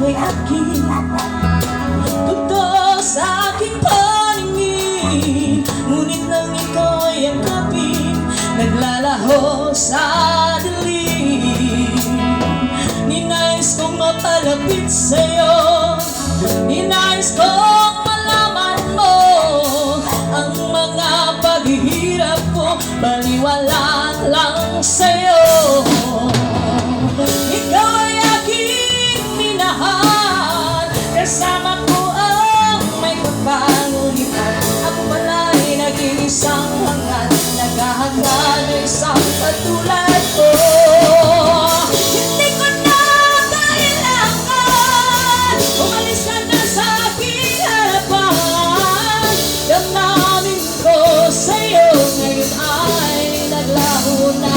ay aking tugtog sa aking paningin. Ngunit nang ikaw ay yakapin, naglalaho sa dilim. Ninais kong mapalapit sa'yo, ninais kong malaman mo ang mga paghihirap ko, baliwala lang sa'yo. Ikaw ay aking minahal, kasama ko ang may kapangulitan. Ako pala'y naging isang hangad, naghahanga na isang katulad ko. Hindi ko na kailangan, umalis ka na sa aking harapan. Damdamin ko sa'yo ngayon ay naglaho na.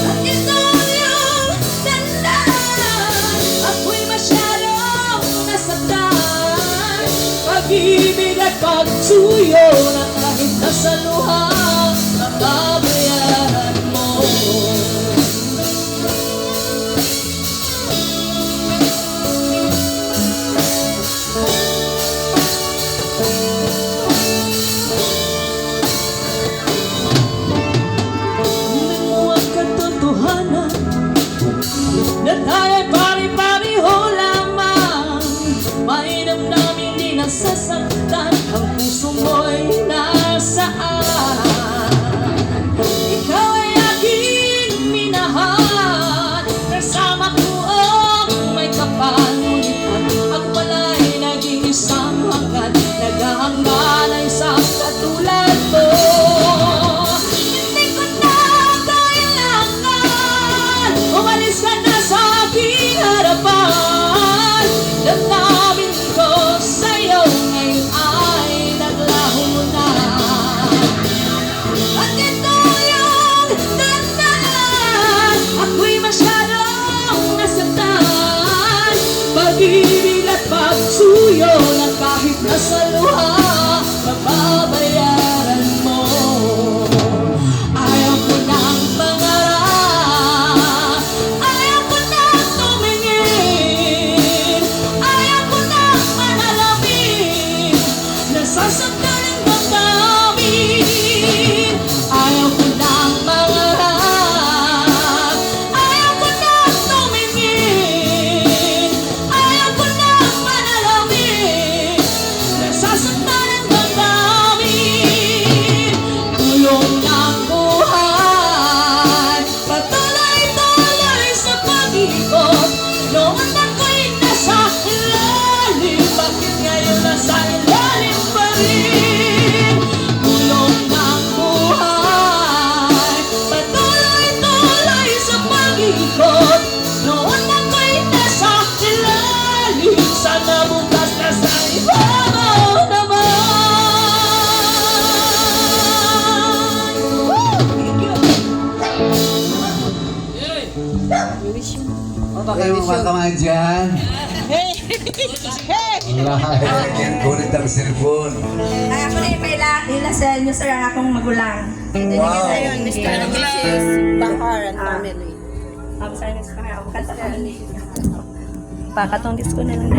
At ito yung tandaan, ako'y masyadong nasaktan. Pag-ibig at pagsuyo na kahit nasa luha, mababayaran mo. Na tayo'y pari-pariho lamang, may damdamin di nasasaktan, ang puso mo'y nasaan. Ikaw ay aking minahal, kasama ko ang may kapangulitan. Ako pala'y naging isang hangad, naghahanga na isang katulad mo. Hindi ko na kailangan, umalis ka na sa aking harapan. Damdamin ko sa'yo ngayon ay naglaho na. At ito yung tandaan, ako'y masyadong nasaktan. Pag-ibig at pagsuyo na kahit nasa luha, mababayaran mo. Ayaw ko ng pangarap, ayaw ko ng tumingin, ayaw ko ng manalamin, nasasaktan ang damdamin. Ayaw ko ng mangarap, ayaw ko ng tumingin, ayaw ko ng manalamin, nasasaktan ang damdamin. Tulong ng buhay, patuloy-tuloy sa pag-ikot. Noon ako'y nasa ilalim, bakit ngayon nasa ilalim pa rin? Tulong ng buhay, patuloy-tuloy sa pag-ikot. Noon ako'y nasa ilalim, sana bukas nasa ibabaw naman. Kayo mga kamay dyan. Kulit ang cellphone. Ay, ako na yung may ilasal nyo sa akong magulang. Wow. Mr. and Mrs. Bahar and family. Ang sarili sa kanya, ako kanta ko. Pakatong disco na lang.